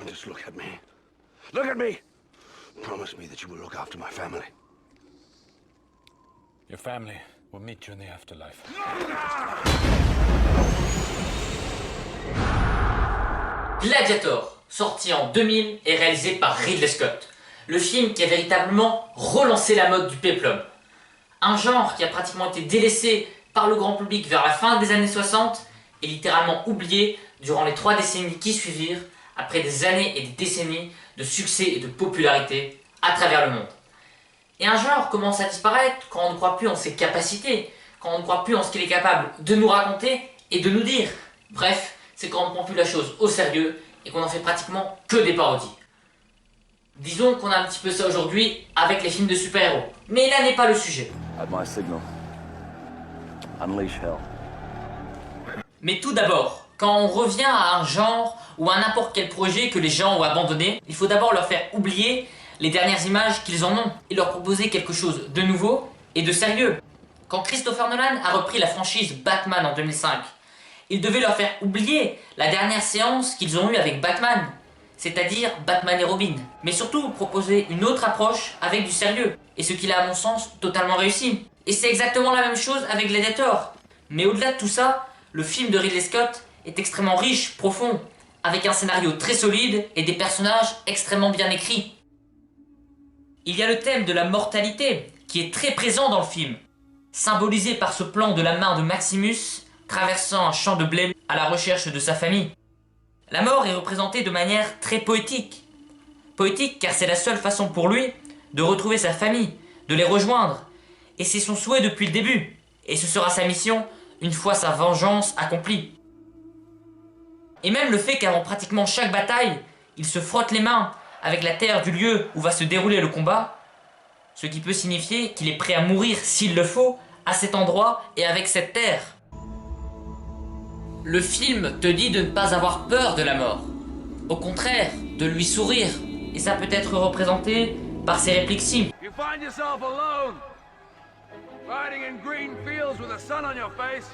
Just look at me. Look at me! Promise me that you will look after my family. Your family will meet you in the afterlife. Gladiator, sorti en 2000 et réalisé par Ridley Scott. Le film qui a véritablement relancé la mode du péplum. Un genre qui a pratiquement été délaissé par le grand public vers la fin des années 60 et littéralement oublié durant les 3 décennies qui suivirent, après des années et des décennies de succès et de popularité à travers le monde. Et un genre commence à disparaître quand on ne croit plus en ses capacités, quand on ne croit plus en ce qu'il est capable de nous raconter et de nous dire. Bref, c'est quand on ne prend plus la chose au sérieux et qu'on en fait pratiquement que des parodies. Disons qu'on a un petit peu ça aujourd'hui avec les films de super-héros. Mais là n'est pas le sujet. At my signal, unleash hell. Mais tout d'abord, quand on revient à un genre ou à n'importe quel projet que les gens ont abandonné, il faut d'abord leur faire oublier les dernières images qu'ils en ont et leur proposer quelque chose de nouveau et de sérieux. Quand Christopher Nolan a repris la franchise Batman en 2005, il devait leur faire oublier la dernière séance qu'ils ont eue avec Batman, c'est-à-dire Batman et Robin, mais surtout proposer une autre approche avec du sérieux, et ce qu'il a à mon sens totalement réussi. Et c'est exactement la même chose avec Gladiator. Mais au-delà de tout ça, le film de Ridley Scott est extrêmement riche, profond, avec un scénario très solide et des personnages extrêmement bien écrits. Il y a le thème de la mortalité, qui est très présent dans le film, symbolisé par ce plan de la main de Maximus traversant un champ de blé à la recherche de sa famille. La mort est représentée de manière très poétique. Poétique car c'est la seule façon pour lui de retrouver sa famille, de les rejoindre. Et c'est son souhait depuis le début. Et ce sera sa mission une fois sa vengeance accomplie. Et même le fait qu'avant pratiquement chaque bataille, il se frotte les mains avec la terre du lieu où va se dérouler le combat, ce qui peut signifier qu'il est prêt à mourir s'il le faut, à cet endroit et avec cette terre. Le film te dit de ne pas avoir peur de la mort. Au contraire, de lui sourire. Et ça peut être représenté par ses répliques simples. You find yourself alone, riding in green fields with the sun on your face.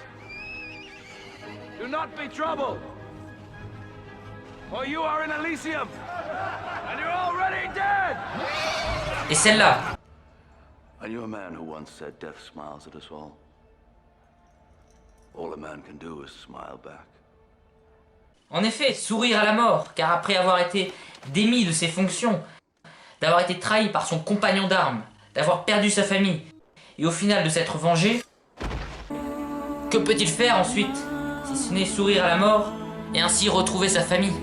Do not be troubled, for you are in Elysium, and you're already dead. Et celle-là. I knew a man who once said death smiles at us all. All a man can do is smile back. En effet, sourire à la mort, car après avoir été démis de ses fonctions, d'avoir été trahi par son compagnon d'armes, d'avoir perdu sa famille, et au final de s'être vengé, que peut-il faire ensuite, si ce n'est sourire à la mort, et ainsi retrouver sa famille?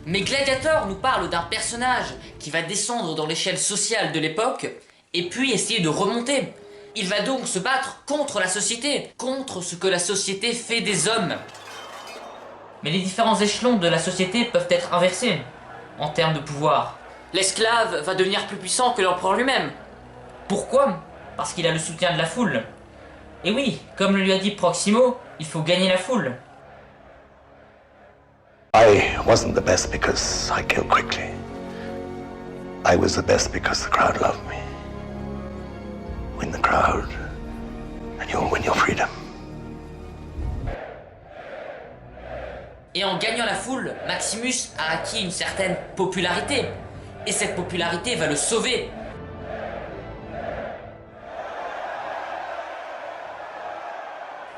Mais Gladiator nous parle d'un personnage qui va descendre dans l'échelle sociale de l'époque et puis essayer de remonter. Il va donc se battre contre la société, contre ce que la société fait des hommes. Mais les différents échelons de la société peuvent être inversés en termes de pouvoir. L'esclave va devenir plus puissant que l'empereur lui-même. Pourquoi? Parce qu'il a le soutien de la foule. Et oui, comme le lui a dit Proximo, il faut gagner la foule. I wasn't the best because I killed quickly. I was the best because the crowd loved me. Win the crowd, and you'll win your freedom. Et en gagnant la foule, Maximus a acquis une certaine popularité. Et cette popularité va le sauver.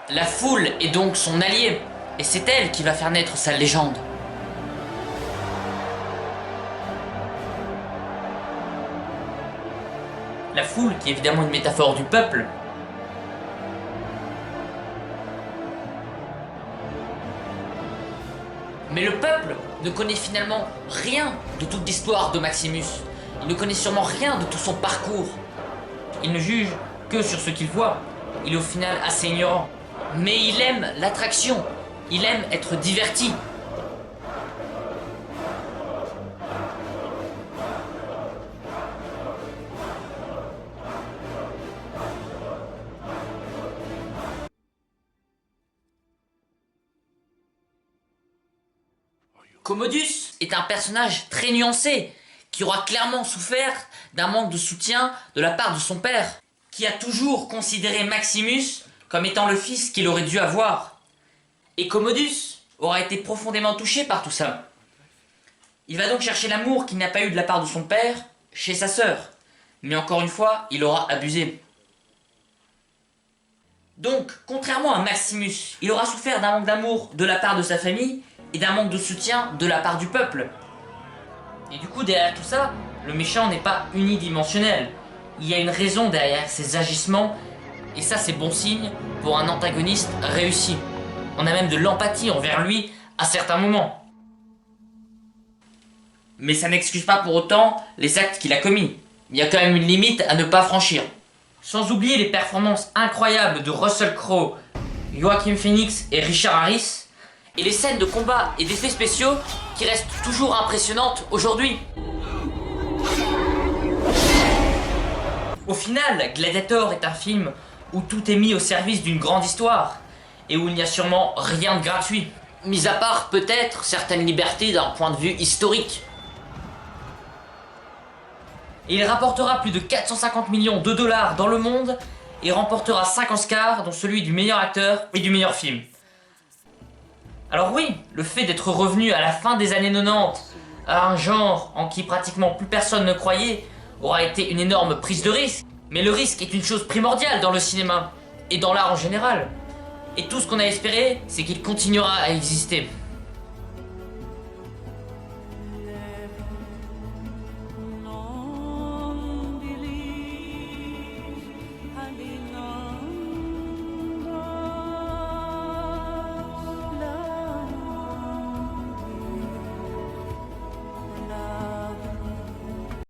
La foule est donc son allié. Et c'est elle qui va faire naître sa légende. La foule, qui est évidemment une métaphore du peuple. Mais le peuple ne connaît finalement rien de toute l'histoire de Maximus. Il ne connaît sûrement rien de tout son parcours. Il ne juge que sur ce qu'il voit. Il est au final assez ignorant. Mais il aime l'attraction. Il aime être diverti. Commodus est un personnage très nuancé, qui aura clairement souffert d'un manque de soutien de la part de son père, qui a toujours considéré Maximus comme étant le fils qu'il aurait dû avoir. Et Commodus aura été profondément touché par tout ça. Il va donc chercher l'amour qu'il n'a pas eu de la part de son père chez sa sœur. Mais encore une fois, il aura abusé. Donc, contrairement à Maximus, il aura souffert d'un manque d'amour de la part de sa famille et d'un manque de soutien de la part du peuple. Et du coup, derrière tout ça, le méchant n'est pas unidimensionnel. Il y a une raison derrière ses agissements, et ça c'est bon signe pour un antagoniste réussi. On a même de l'empathie envers lui à certains moments. Mais ça n'excuse pas pour autant les actes qu'il a commis. Il y a quand même une limite à ne pas franchir. Sans oublier les performances incroyables de Russell Crowe, Joaquin Phoenix et Richard Harris, et les scènes de combat et d'effets spéciaux qui restent toujours impressionnantes aujourd'hui. Au final, Gladiator est un film où tout est mis au service d'une grande histoire, et où il n'y a sûrement rien de gratuit, mis à part peut-être certaines libertés d'un point de vue historique. Et il rapportera plus de 450 millions de dollars dans le monde et remportera 5 Oscars, dont celui du meilleur acteur et du meilleur film. Alors oui, le fait d'être revenu à la fin des années 90 à un genre en qui pratiquement plus personne ne croyait aura été une énorme prise de risque. Mais le risque est une chose primordiale dans le cinéma et dans l'art en général. Et tout ce qu'on a espéré, c'est qu'il continuera à exister.